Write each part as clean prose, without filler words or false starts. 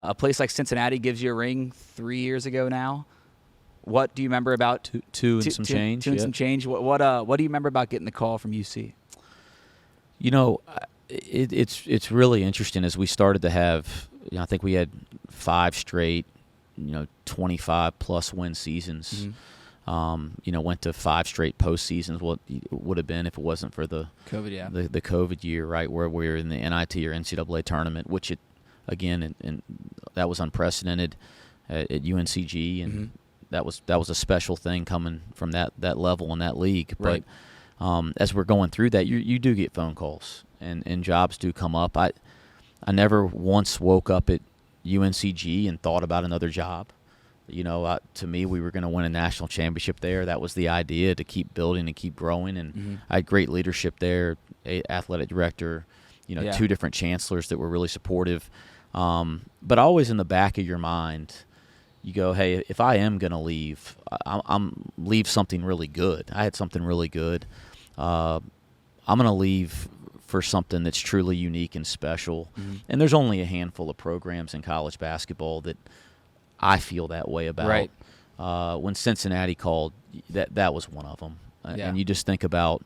A place like Cincinnati gives you a ring 3 years ago now. What do you remember about two and some change? Two and some change. What do you remember about getting the call from UC? You know, it's really interesting as we started to have. I think we had 5 straight, 25-plus win seasons. Mm-hmm. Went to 5 straight postseasons. What it would have been if it wasn't for the COVID, the COVID year, right, where we were in the NIT or NCAA tournament, which again, and that was unprecedented at UNCG, and mm-hmm. that was a special thing coming from that level in that league. Right. But as we're going through that, you do get phone calls and jobs do come up. I never once woke up at UNCG and thought about another job. To me, we were going to win a national championship there. That was the idea, to keep building and keep growing. And mm-hmm. I had great leadership there, athletic director, 2 different chancellors that were really supportive. But always in the back of your mind, you go, hey, if I am going to leave, I'm leave something really good. I had something really good. I'm going to leave for something that's truly unique and special. Mm-hmm. And there's only a handful of programs in college basketball that I feel that way about. Right. When Cincinnati called, that was one of them. And you just think about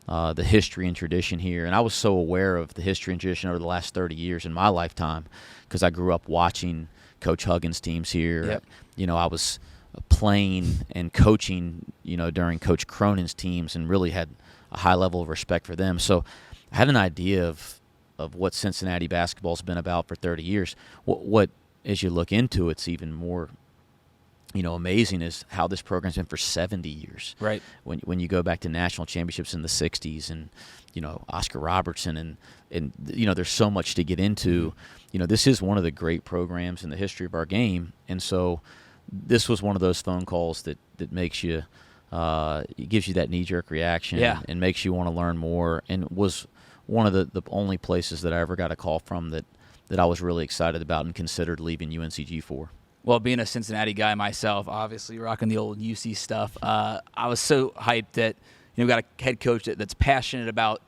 the history and tradition here. And I was so aware of the history and tradition over the last 30 years in my lifetime because I grew up watching Coach Huggins' teams here. Yep. I was playing and coaching, during Coach Cronin's teams, and really had a high level of respect for them. So I had an idea of what Cincinnati basketball's been about for 30 years. What as you look into it's even more amazing is how this program's been for 70 years. Right. When you go back to national championships in the 60s and, Oscar Robertson and there's so much to get into. This is one of the great programs in the history of our game. And so this was one of those phone calls that makes you, it gives you that knee-jerk reaction and makes you want to learn more, and was one of the only places that I ever got a call from that I was really excited about and considered leaving UNCG for. Well, being a Cincinnati guy myself, obviously rocking the old UC stuff, I was so hyped that we got a head coach that's passionate about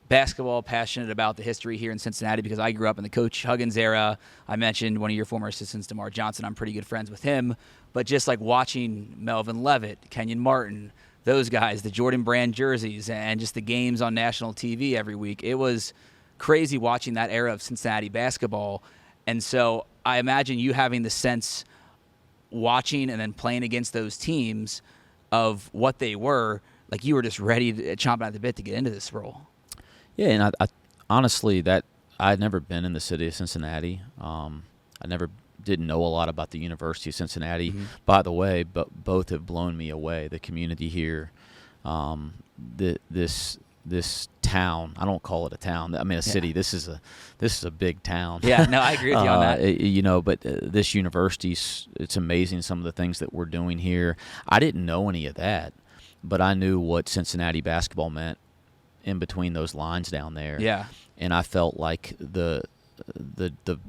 basketball, passionate about the history here in Cincinnati, because I grew up in the Coach Huggins era. I mentioned one of your former assistants, DeMar Johnson. I'm pretty good friends with him. But just like watching Melvin Levitt, Kenyon Martin, those guys, the Jordan Brand jerseys, and just the games on national TV every week, it was crazy watching that era of Cincinnati basketball. And so I imagine you having the sense watching and then playing against those teams of what they were, like you were just ready to chomping at the bit to get into this role. Yeah, and I honestly, that I'd never been in the city of Cincinnati. I didn't know a lot about the University of Cincinnati. Mm-hmm. By the way, but both have blown me away. The community here, this town. I don't call it a town. I mean, a city. This is a big town. Yeah, no, I agree with you on that. But this university, it's amazing some of the things that we're doing here. I didn't know any of that, but I knew what Cincinnati basketball meant in between those lines down there. Yeah. And I felt like the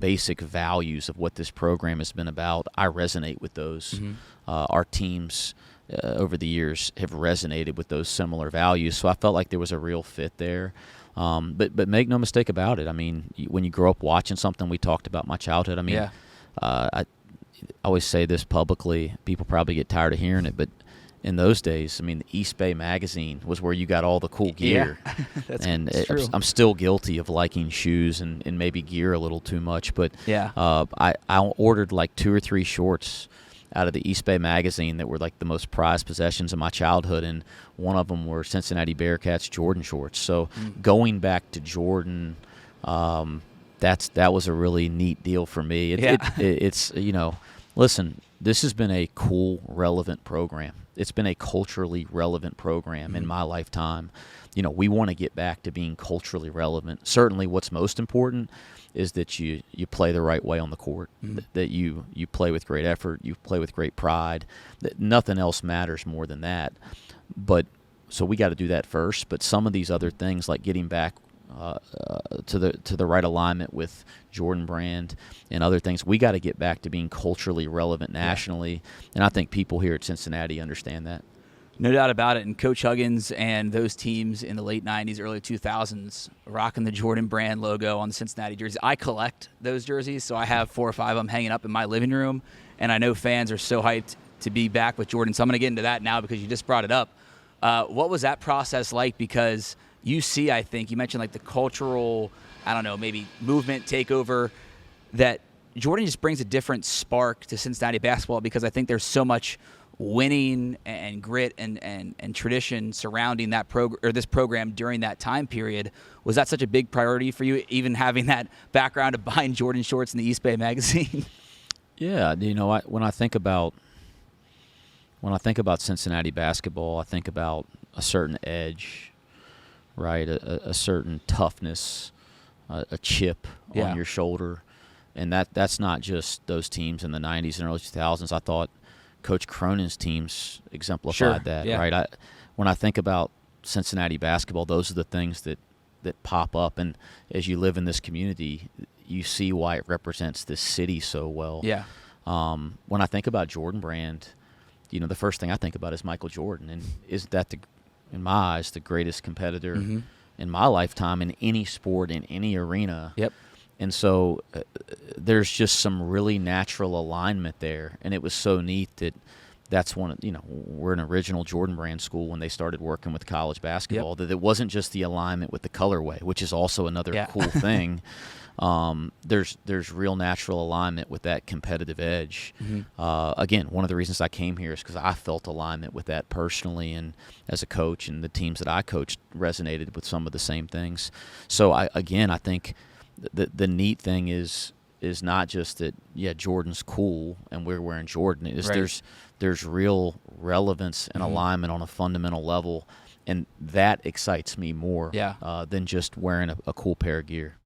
basic values of what this program has been about, I resonate with those. Mm-hmm. Our teams over the years have resonated with those similar values, so I felt like there was a real fit there. But make no mistake about it. I mean, when you grow up watching something, we talked about my childhood. I mean, I always say this publicly. People probably get tired of hearing it, but in those days, I mean, the East Bay magazine was where you got all the cool gear. That's true. I'm still guilty of liking shoes and maybe gear a little too much. But I ordered like 2 or 3 shorts out of the East Bay magazine that were like the most prized possessions of my childhood, and one of them were Cincinnati Bearcats Jordan shorts. So going back to Jordan, that was a really neat deal for me. It's listen, this has been a cool, relevant program. It's been a culturally relevant program in my lifetime. We want to get back to being culturally relevant. Certainly what's most important is that you play the right way on the court, that you play with great effort, you play with great pride, that nothing else matters more than that. But so we got to do that first. But some of these other things, like getting back to the right alignment with Jordan Brand and other things, we got to get back to being culturally relevant nationally. And I think people here at Cincinnati understand that. No doubt about it. And Coach Huggins and those teams in the late 90s, early 2000s, rocking the Jordan Brand logo on the Cincinnati jerseys. I collect those jerseys, so I have 4 or 5 of them hanging up in my living room. And I know fans are so hyped to be back with Jordan. So I'm going to get into that now because you just brought it up. What was that process like? Because UC, I think, you mentioned like the cultural, I don't know, maybe movement takeover, that Jordan just brings a different spark to Cincinnati basketball because I think there's so much winning and grit and tradition surrounding that this program during that time period. Was that such a big priority for you, even having that background of buying Jordan shorts in the East Bay magazine? Yeah, you know, when I think about Cincinnati basketball, I think about a certain edge, right? A certain toughness, a chip on your shoulder, and that's not just those teams in the 90s and early 2000s. I thought Coach Cronin's teams exemplified that, right? When I think about Cincinnati basketball, those are the things that pop up. And as you live in this community, you see why it represents this city so well. Yeah. When I think about Jordan Brand, you know, the first thing I think about is Michael Jordan. And is that, in my eyes, the greatest competitor in my lifetime in any sport, in any arena. Yep. And so there's just some really natural alignment there. And it was so neat that's one of, you know, we're an original Jordan Brand school when they started working with college basketball, that it wasn't just the alignment with the colorway, which is also another cool thing. There's real natural alignment with that competitive edge. Again, one of the reasons I came here is because I felt alignment with that personally, and as a coach, and the teams that I coached resonated with some of the same things. So I think the neat thing is not just that Jordan's cool and we're wearing Jordan. There's real relevance and alignment on a fundamental level, and that excites me more than just wearing a cool pair of gear.